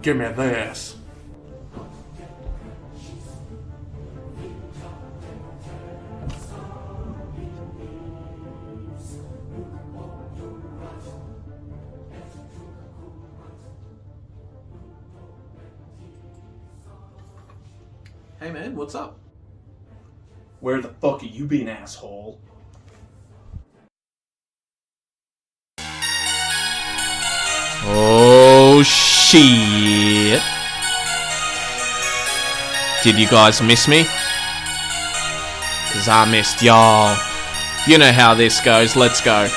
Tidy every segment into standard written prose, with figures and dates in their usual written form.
Give me this. Hey man, what's up? Where the fuck have you been, asshole? Oh shit. Did you guys miss me? Cause I missed y'all. You know how this goes, let's go.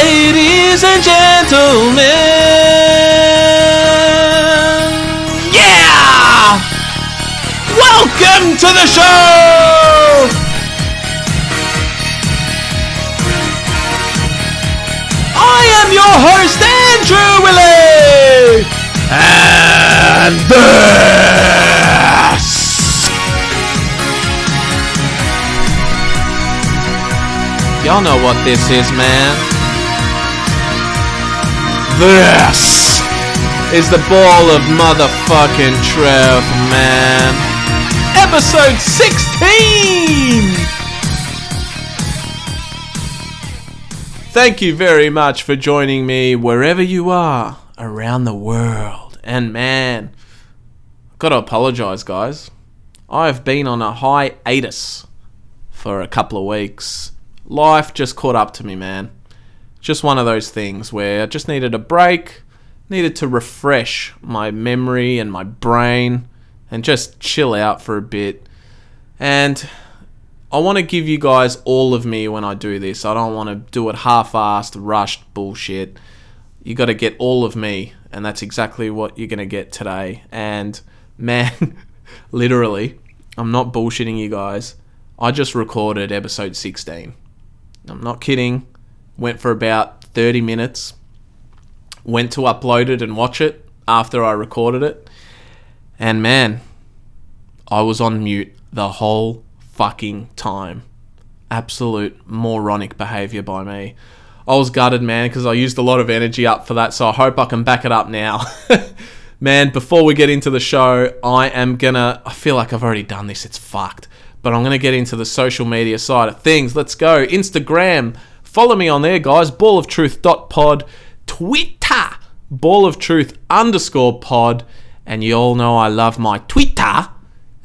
Ladies and gentlemen, yeah! Welcome to the show! I am your host, Andrew Illy! And this y'all know what this is, man. This is the ball of motherfucking truth, man. Episode 16! Thank you very much for joining me wherever you are around the world. And man, I've got to apologise, guys. I've been on a hiatus for a couple of weeks. Life just caught up to me, man. Just one of those things where I just needed a break, needed to refresh my memory and my brain and just chill out for a bit. And I want to give you guys all of me when I do this. I don't want to do it half-assed, rushed bullshit. You got to get all of me, and that's exactly what you're going to get today. And man, literally, I'm not bullshitting you guys. I just recorded episode 16. I'm not kidding. Went for about 30 minutes. Went to upload it and watch it after I recorded it. And man, I was on mute the whole fucking time. Absolute moronic behaviour by me. I was gutted, man, because I used a lot of energy up for that, so I hope I can back it up now. Man, before we get into the show, I feel like I've already done this, it's fucked. But I'm going to get into the social media side of things. Let's go. Instagram. Follow me on there, guys. balloftruth.pod. Twitter. balloftruth_pod. And you all know I love my Twitter.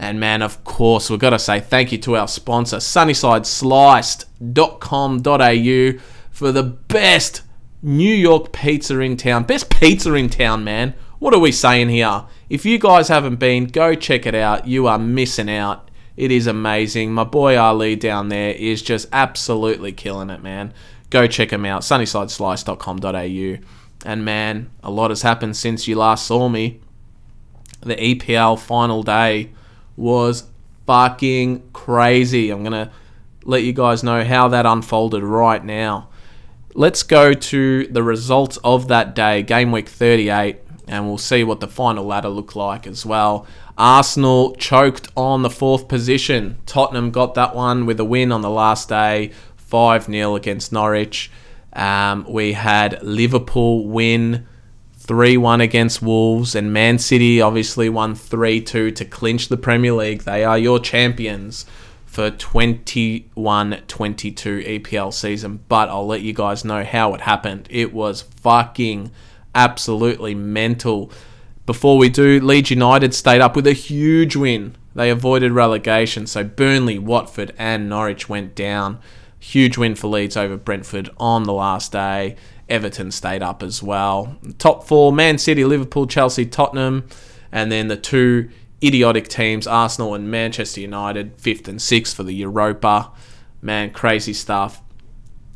And man, of course, we've got to say thank you to our sponsor, sunnysidesliced.com.au, for the best New York pizza in town. Best pizza in town, man. What are we saying here? If you guys haven't been, go check it out. You are missing out. It is amazing. My boy Ali down there is just absolutely killing it, man. Go check him out, sunnysideslice.com.au. And man, a lot has happened since you last saw me. The EPL final day was fucking crazy. I'm going to let you guys know how that unfolded right now. Let's go to the results of that day, game week 38, and we'll see what the final ladder looked like as well. Arsenal choked on the 4th position. Tottenham got that one with a win on the last day, 5-0 against Norwich. We had Liverpool win 3-1 against Wolves, and Man City obviously won 3-2 to clinch the Premier League. They are your champions for 21-22 EPL season, but I'll let you guys know how it happened. It was fucking absolutely mental. Before we do, Leeds United stayed up with a huge win. They avoided relegation, so Burnley, Watford and Norwich went down. Huge win for Leeds over Brentford on the last day. Everton stayed up as well. Top 4, Man City, Liverpool, Chelsea, Tottenham, and then the 2 idiotic teams, Arsenal and Manchester United, 5th and 6th for the Europa. Man, crazy stuff.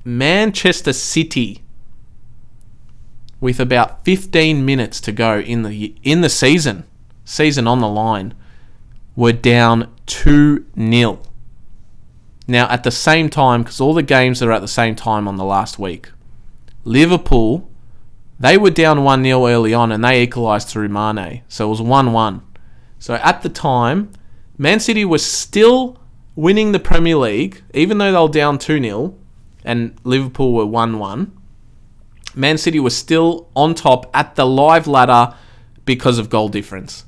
Manchester City, with about 15 minutes to go in the season on the line, were down 2-0. Now, at the same time, because all the games are at the same time on the last week, Liverpool, they were down 1-0 early on and they equalised through Mane. So it was 1-1. So at the time, Man City was still winning the Premier League, even though they were down 2-0, and Liverpool were 1-1, Man City was still on top at the live ladder because of goal difference.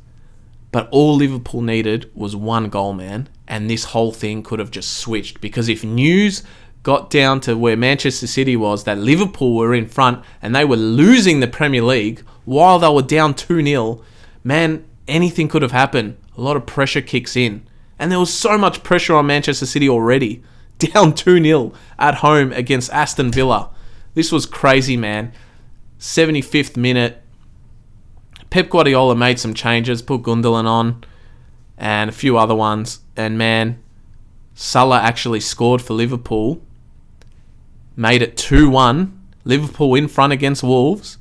But all Liverpool needed was one goal, man, and this whole thing could have just switched. Because if news got down to where Manchester City was, that Liverpool were in front and they were losing the Premier League while they were down 2-0, man, anything could have happened. A lot of pressure kicks in. And there was so much pressure on Manchester City already. Down 2-0 at home against Aston Villa. This was crazy, man. 75th minute. Pep Guardiola made some changes, put Gundogan on and a few other ones. And man, Salah actually scored for Liverpool. Made it 2-1. Liverpool in front against Wolves.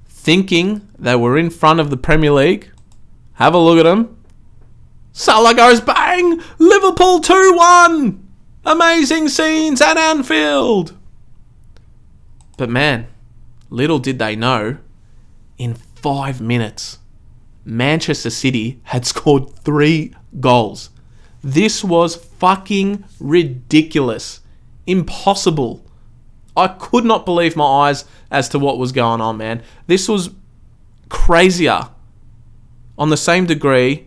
Thinking they were in front of the Premier League. Have a look at them. Salah goes bang! Liverpool 2-1! Amazing scenes at Anfield! But man, little did they know, in 5 minutes, Manchester City had scored 3 goals. This was fucking ridiculous. Impossible. I could not believe my eyes as to what was going on, man. This was crazier. On the same degree,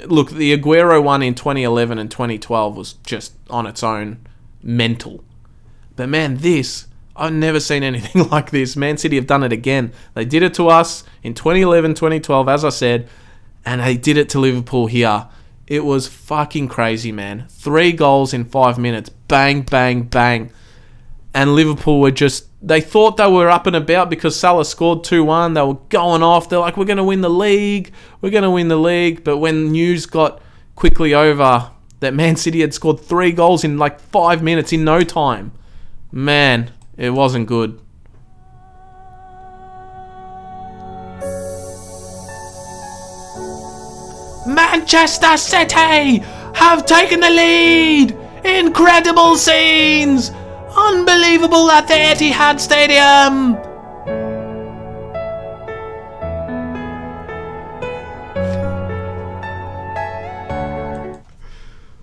Look, the Aguero one in 2011 and 2012 was just on its own mental. But man, I've never seen anything like this. Man City have done it again. They did it to us in 2011, 2012, as I said, and they did it to Liverpool here. It was fucking crazy, man. 3 goals in 5 minutes. Bang, bang, bang. And Liverpool were they thought they were up and about because Salah scored 2-1. They were going off. They're like, we're going to win the league. We're going to win the league. But when news got quickly over that Man City had scored 3 goals in like 5 minutes in no time, man, it wasn't good. Manchester City have taken the lead. Incredible scenes. Unbelievable at the Etihad Stadium.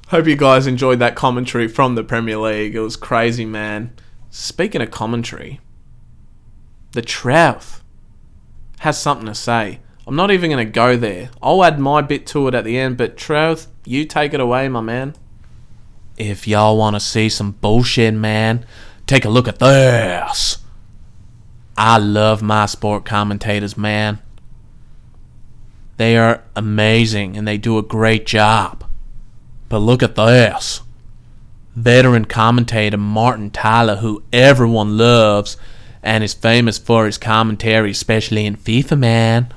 Hope you guys enjoyed that commentary from the Premier League. It was crazy, man. Speaking of commentary, the Trouth has something to say. I'm not even going to go there. I'll add my bit to it at the end, but Trouth, you take it away, my man. If y'all want to see some bullshit, man, take a look at this. I love my sport commentators, man. They are amazing and they do a great job. But look at this. Veteran commentator Martin Tyler, who everyone loves and is famous for his commentary, especially in FIFA, man.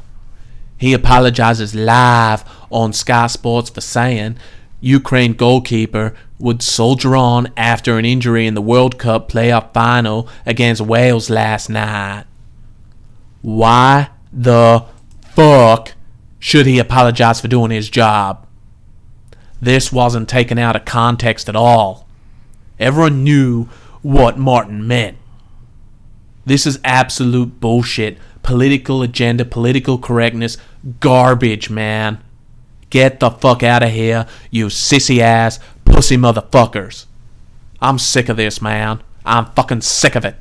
He apologizes live on Sky Sports for saying Ukraine goalkeeper would soldier on after an injury in the World Cup playoff final against Wales last night. Why the fuck should he apologize for doing his job? This wasn't taken out of context at all. Everyone knew what Martin meant. This is absolute bullshit. Political agenda, political correctness, garbage, man. Get the fuck out of here, you sissy-ass, pussy motherfuckers. I'm sick of this, man. I'm fucking sick of it.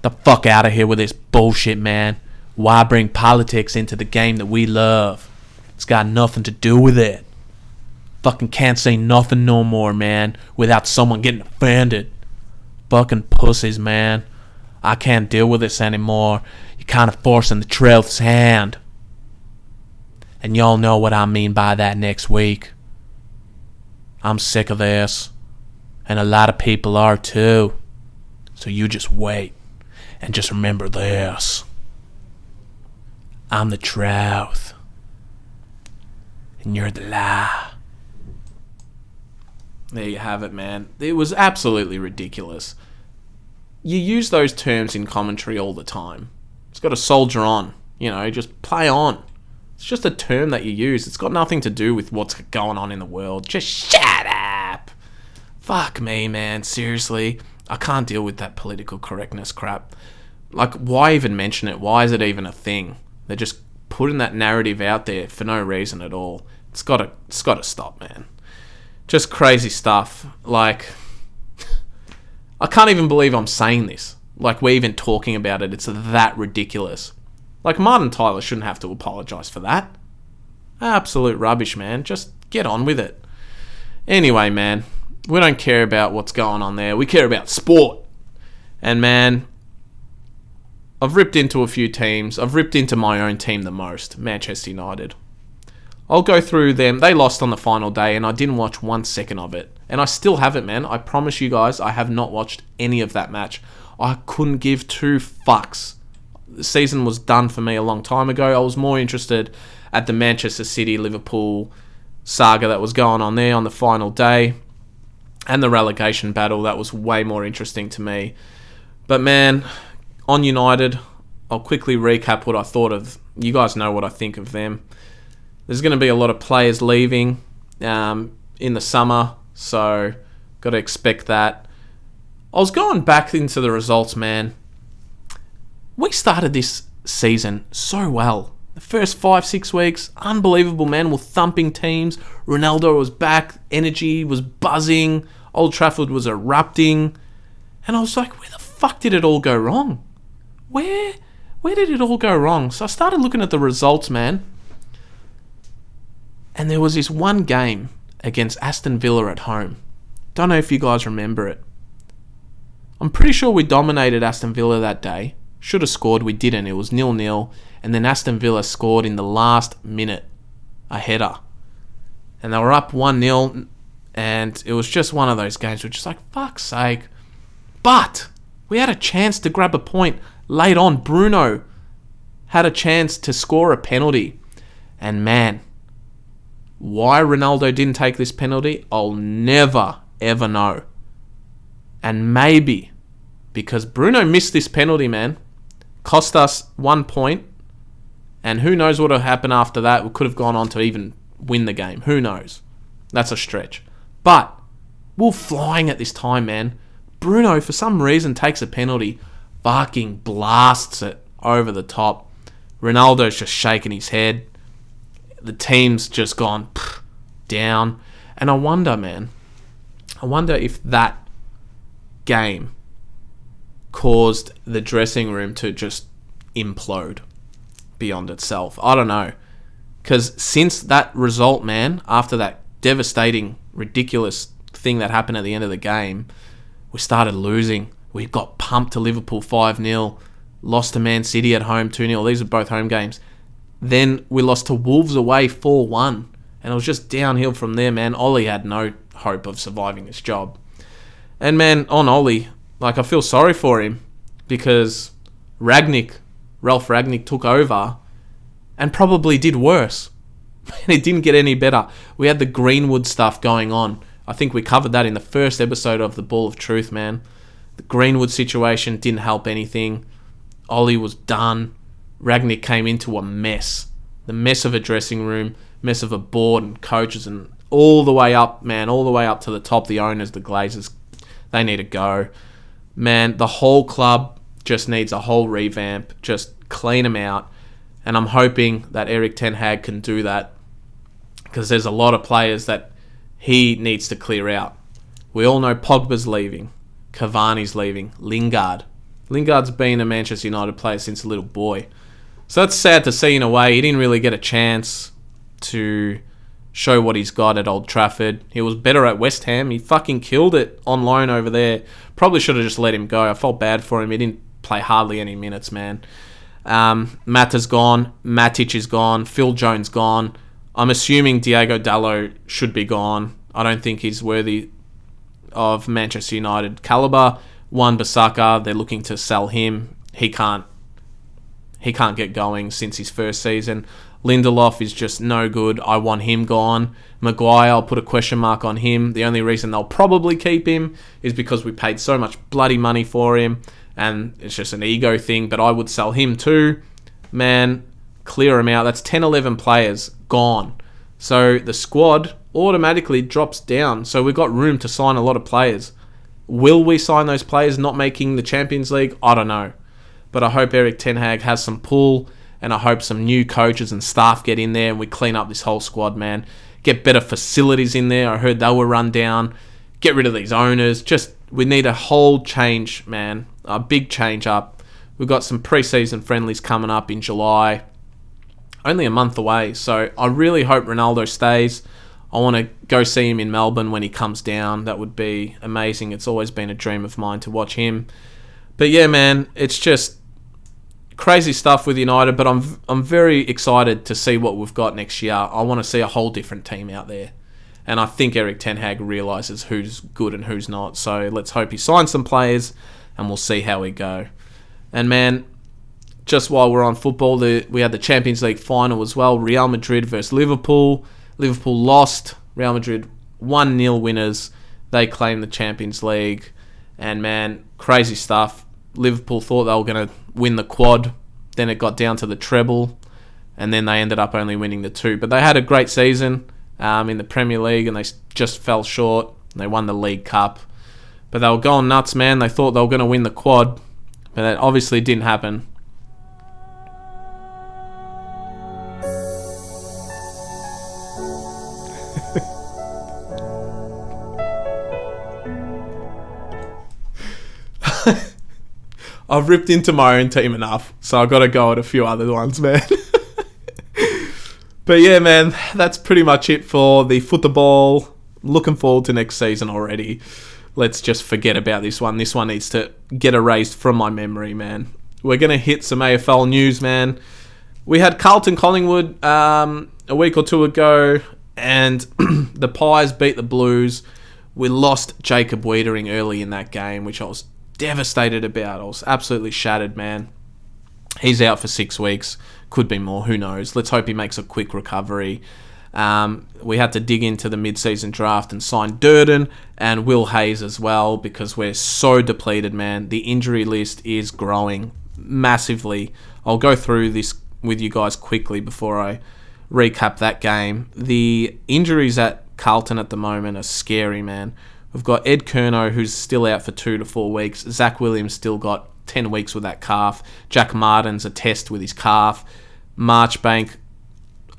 The fuck out of here with this bullshit, man. Why bring politics into the game that we love? It's got nothing to do with it. Fucking can't say nothing no more, man, without someone getting offended. Fucking pussies, man. I can't deal with this anymore. You're kind of forcing the Trouth's hand. And y'all know what I mean by that next week. I'm sick of this. And a lot of people are too. So you just wait. And just remember this. I'm the Trouth. And you're the lie. There you have it, man. It was absolutely ridiculous. You use those terms in commentary all the time. It's got to soldier on. Just play on. It's just a term that you use. It's got nothing to do with what's going on in the world. Just shut up. Fuck me, man. Seriously. I can't deal with that political correctness crap. Like, why even mention it? Why is it even a thing? They're just putting that narrative out there for no reason at all. It's got to stop, man. Just crazy stuff. Like, I can't even believe I'm saying this. Like, we're even talking about it. It's that ridiculous. Like, Martin Tyler shouldn't have to apologise for that. Absolute rubbish, man. Just get on with it. Anyway, man, we don't care about what's going on there. We care about sport. And, man, I've ripped into a few teams. I've ripped into my own team the most, Manchester United. I'll go through them. They lost on the final day, and I didn't watch 1 second of it. And I still haven't, man. I promise you guys, I have not watched any of that match. I couldn't give two fucks. The season was done for me a long time ago. I was more interested at the Manchester City-Liverpool saga that was going on there on the final day, and the relegation battle. That was way more interesting to me. But, man, on United, I'll quickly recap what I thought of. You guys know what I think of them. There's going to be a lot of players leaving in the summer, so got to expect that. I was going back into the results, man. We started this season so well. The first 5-6 weeks, unbelievable, man. We're thumping teams. Ronaldo was back. Energy was buzzing. Old Trafford was erupting. And I was like, where the fuck did it all go wrong? Where did it all go wrong? So I started looking at the results, man. And there was this one game against Aston Villa at home. Don't know if you guys remember it. I'm pretty sure we dominated Aston Villa that day. Should have scored, we didn't. It was 0-0. And then Aston Villa scored in the last minute. A header. And they were up 1-0. And it was just one of those games which is like, fuck's sake. But we had a chance to grab a point late on. Bruno had a chance to score a penalty. And man, why Ronaldo didn't take this penalty, I'll never, ever know. And maybe because Bruno missed this penalty, man, cost us 1 point. And who knows what will happen after that. We could have gone on to even win the game. Who knows? That's a stretch. But we're flying at this time, man. Bruno, for some reason, takes a penalty, fucking blasts it over the top. Ronaldo's just shaking his head. The team's just gone down. And I wonder, man, if that game caused the dressing room to just implode beyond itself. I don't know. Because since that result, man, after that devastating, ridiculous thing that happened at the end of the game, we started losing. We got pumped to Liverpool 5-0, lost to Man City at home 2-0. These are both home games. Then we lost to Wolves away 4-1. And it was just downhill from there, man. Ollie had no hope of surviving this job. And, man, on Ollie, like, I feel sorry for him because Ralph Rangnick took over and probably did worse. It didn't get any better. We had the Greenwood stuff going on. I think we covered that in the first episode of The Ball of Truth, man. The Greenwood situation didn't help anything. Ollie was done. Rangnick came into a mess. The mess of a dressing room, mess of a board and coaches, and all the way up, man, all the way up to the top, the owners, the Glazers, they need to go. Man, the whole club just needs a whole revamp. Just clean them out. And I'm hoping that Erik ten Hag can do that because there's a lot of players that he needs to clear out. We all know Pogba's leaving. Cavani's leaving. Lingard's been a Manchester United player since a little boy. So that's sad to see in a way. He didn't really get a chance to show what he's got at Old Trafford. He was better at West Ham. He fucking killed it on loan over there. Probably should have just let him go. I felt bad for him. He didn't play hardly any minutes, man. Mata's gone. Matic is gone. Phil Jones gone. I'm assuming Diogo Dalot should be gone. I don't think he's worthy of Manchester United caliber. Wan-Bissaka, they're looking to sell him. He can't get going since his first season. Lindelof is just no good. I want him gone. Maguire, I'll put a question mark on him. The only reason they'll probably keep him is because we paid so much bloody money for him, and it's just an ego thing, but I would sell him too. Man, clear him out. That's 10, 11 players gone. So the squad automatically drops down. So we've got room to sign a lot of players. Will we sign those players not making the Champions League? I don't know. But I hope Erik ten Hag has some pull, and I hope some new coaches and staff get in there and we clean up this whole squad, man. Get better facilities in there. I heard they were run down. Get rid of these owners. Just we need a whole change, man. A big change up. We've got some pre-season friendlies coming up in July. Only a month away. So I really hope Ronaldo stays. I want to go see him in Melbourne when he comes down. That would be amazing. It's always been a dream of mine to watch him. But yeah, man, it's just crazy stuff with United. But I'm very excited to see what we've got next year. I want to see a whole different team out there. And I think Erik ten Hag realises who's good and who's not. So let's hope he signs some players and we'll see how we go. And man, just while we're on football, we had the Champions League final as well. Real Madrid versus Liverpool. Liverpool lost. Real Madrid 1-0 winners. They claimed the Champions League. And man, crazy stuff. Liverpool thought they were going to win the quad. Then it got down to the treble. And then they ended up only winning the 2. But they had a great season in the Premier League. And they just fell short. They won the League Cup. But they were going nuts, man. They thought they were going to win the quad. But that obviously didn't happen. I've ripped into my own team enough, so I've got to go at a few other ones, man. But yeah, man, that's pretty much it for the football. Looking forward to next season already. Let's just forget about this one. This one needs to get erased from my memory, man. We're going to hit some AFL news, man. We had Carlton Collingwood a week or two ago, and the Pies beat the Blues. We lost Jacob Wiedering early in that game, which I was devastated about. I was absolutely shattered, man. He's out for 6 weeks. Could be more, who knows. Let's hope he makes a quick recovery. We had to dig into the mid-season draft and sign Durden and Will Hayes as well because we're so depleted, man. The injury list is growing massively. I'll go through this with you guys quickly before I recap that game. The injuries at Carlton at the moment are scary, man. We've got Ed Curnow, who's still out for 2 to 4 weeks. Zach Williams still got 10 weeks with that calf. Jack Martin's a test with his calf. Marchbank,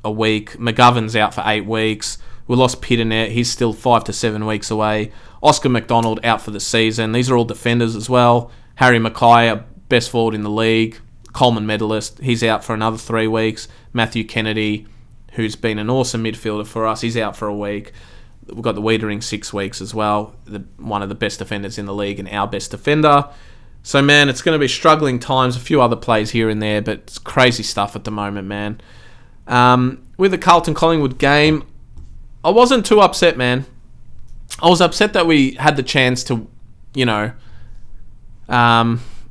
a week. McGovern's out for 8 weeks. We lost Pitternet. He's still 5 to 7 weeks away. Oscar McDonald out for the season. These are all defenders as well. Harry Mackay, best forward in the league. Coleman medalist. He's out for another 3 weeks. Matthew Kennedy, who's been an awesome midfielder for us. He's out for a week. We've got the Wiedering 6 weeks as well. One of the best defenders in the league and our best defender. So, man, it's going to be struggling times. A few other plays here and there, but it's crazy stuff at the moment, man. With the Carlton-Collingwood game, I wasn't too upset, man. I was upset that we had the chance to,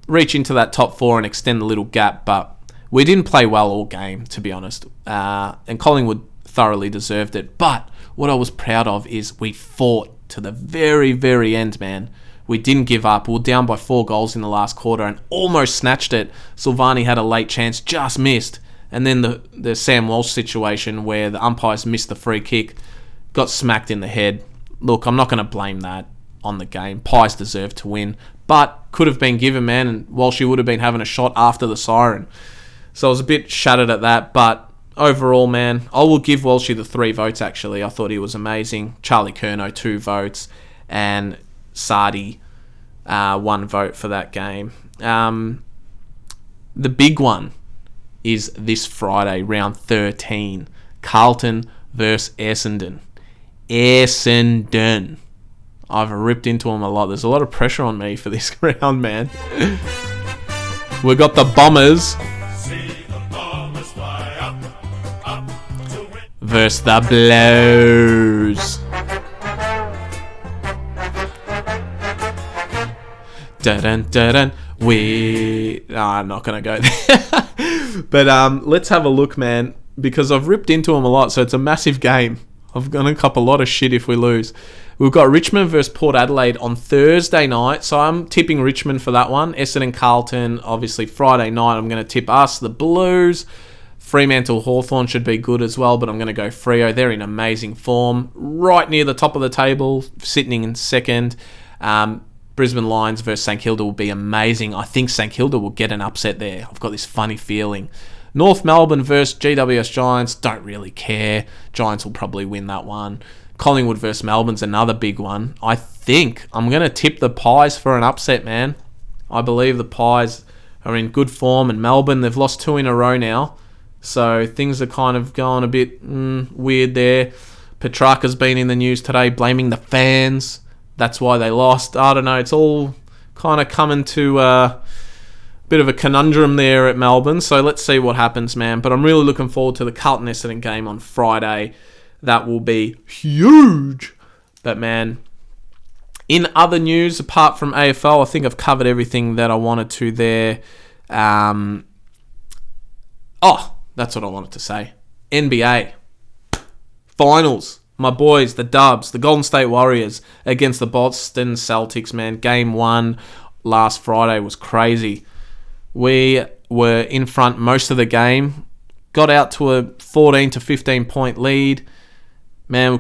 reach into that top 4 and extend the little gap, but we didn't play well all game, to be honest. And Collingwood thoroughly deserved it. But what I was proud of is we fought to the very, very end, man. We didn't give up. We were down by 4 goals in the last quarter and almost snatched it. Silvani had a late chance, just missed. And then the Sam Walsh situation where the umpires missed the free kick, got smacked in the head. Look, I'm not going to blame that on the game. Pies deserved to win, but could have been given, man, and Walshy would have been having a shot after the siren. So I was a bit shattered at that, but overall, man, I will give Walshy the 3 votes, actually. I thought he was amazing. Charlie Curnow, 2 votes, and Sardi, 1 vote for that game. The big one is this Friday, round 13. Carlton versus Essendon. Essendon. I've ripped into them a lot. There's a lot of pressure on me for this round, man. We've got the Bombers versus the Blues. Dun dun dun. I'm not gonna go there. But let's have a look, man, because I've ripped into them a lot, so it's a massive game. I've gonna cop a lot of shit if we lose. We've got Richmond versus Port Adelaide on Thursday night, so I'm tipping Richmond for that one. Essendon Carlton, obviously Friday night, I'm going to tip us, the Blues. Fremantle Hawthorn should be good as well, but I'm going to go Freo. They're in amazing form, right near the top of the table, sitting in second. Brisbane Lions versus St Kilda will be amazing. I think St Kilda will get an upset there. I've got this funny feeling. North Melbourne versus GWS Giants, don't really care. Giants will probably win that one. Collingwood versus Melbourne's another big one. I think I'm going to tip the Pies for an upset, man. I believe the Pies are in good form, and Melbourne, they've lost 2 in a row now. So things are kind of going a bit weird there. Petrarca's been in the news today blaming the fans. That's why they lost. I don't know. It's all kind of coming to a bit of a conundrum there at Melbourne. So let's see what happens, man. But I'm really looking forward to the Carlton Essendon game on Friday. That will be huge. But, man, in other news, apart from AFL, I think I've covered everything that I wanted to there. That's what I wanted to say. NBA. Finals. My boys, the Dubs, the Golden State Warriors against the Boston Celtics, man. Game 1 last Friday was crazy. We were in front most of the game. Got out to a 14 to 15 point lead. Man,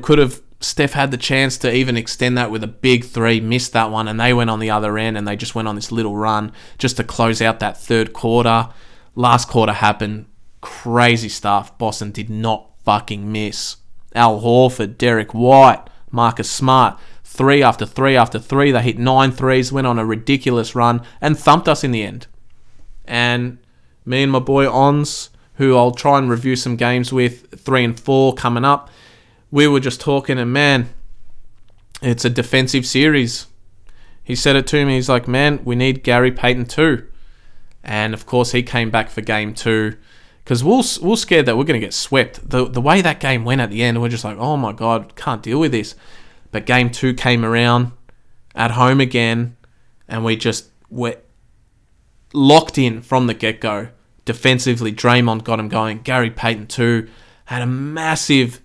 Steph had the chance to even extend that with a big 3, missed that one, and they went on the other end, and they just went on this little run just to close out that third quarter. Last quarter happened. Crazy stuff. Boston did not fucking miss. Al Horford, Derek White, Marcus Smart, 3 after 3 after 3. They hit 9 threes, went on a ridiculous run, and thumped us in the end. And me and my boy Ons, who I'll try and review some games with, 3 and 4 coming up, we were just talking, and man, it's a defensive series. He said it to me. He's like, man, we need Gary Payton too. And of course, he came back for game 2. Because we're scared that we're going to get swept. The way that game went at the end, we're just like, oh my God, can't deal with this. But game 2 came around at home again, and we're locked in from the get-go. Defensively, Draymond got him going. Gary Payton too had a massive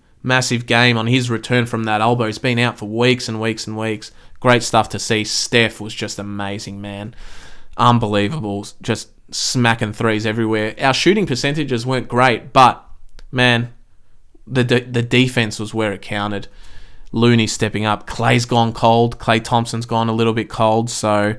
game on his return from that elbow. He's been out for weeks and weeks and weeks. Great stuff to see. Steph was just amazing, man. Unbelievable. Just smacking threes everywhere. Our shooting percentages weren't great, but man, the defense was where it counted. Looney stepping up. Clay's gone cold. Klay Thompson's gone a little bit cold, so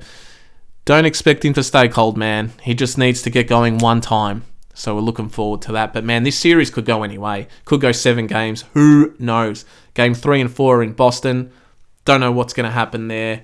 don't expect him to stay cold, man. He just needs to get going one time. So we're looking forward to that. But man, this series could go anyway. Could go 7 games. Who knows? Game 3 and 4 are in Boston. Don't know what's going to happen there.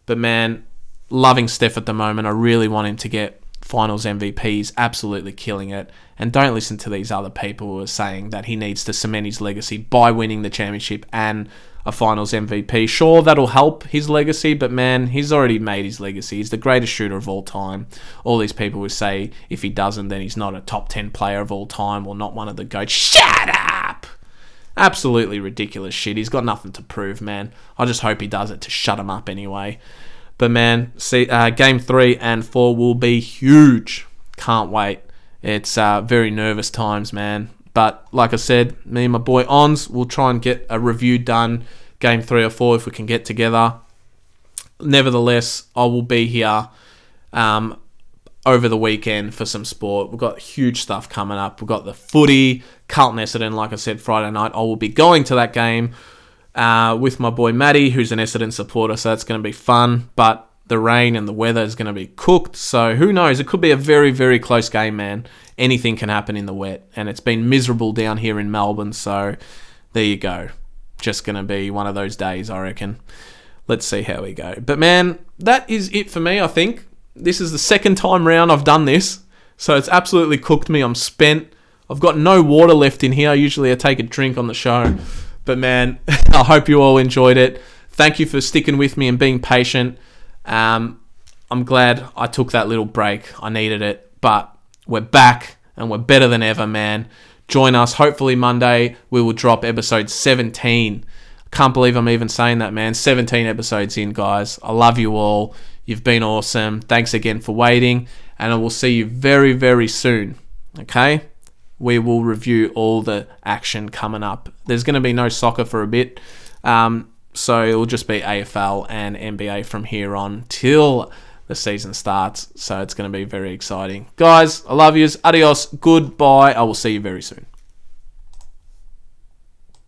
But man, loving Steph at the moment. I really want him to get Finals MVP. He's absolutely killing it. And don't listen to these other people who are saying that he needs to cement his legacy by winning the championship and a Finals MVP. Sure, that'll help his legacy, but man, he's already made his legacy. He's the greatest shooter of all time. All these people who say if he doesn't, then he's not a top 10 player of all time or not one of the GOATs. Shut up! Absolutely ridiculous shit. He's got nothing to prove, man. I just hope he does it to shut him up anyway. But man, see, game 3 and 4 will be huge. Can't wait. It's very nervous times, man. But like I said, me and my boy Ons will try and get a review done. Game 3 or 4 if we can get together. Nevertheless, I will be here over the weekend for some sport. We've got huge stuff coming up. We've got the footy, Carlton Essendon, like I said, Friday night. I will be going to that game with my boy Matty, who's an Essendon supporter, so that's going to be fun. But the rain and the weather is going to be cooked, so who knows? It could be a very, very close game, man. Anything can happen in the wet, and it's been miserable down here in Melbourne, so there you go. Just going to be one of those days, I reckon. Let's see how we go. But man, that is it for me, I think. This is the second time round I've done this, so it's absolutely cooked me. I'm spent. I've got no water left in here. Usually I take a drink on the show. But man, I hope you all enjoyed it. Thank you for sticking with me and being patient. I'm glad I took that little break. I needed it. But we're back and we're better than ever, man. Join us. Hopefully Monday we will drop episode 17. Can't believe I'm even saying that, man. 17 episodes in, guys. I love you all. You've been awesome. Thanks again for waiting. And I will see you very, very soon. Okay? We will review all the action coming up. There's going to be no soccer for a bit. So it will just be AFL and NBA from here on till the season starts. So it's going to be very exciting. Guys, I love yous. Adios. Goodbye. I will see you very soon.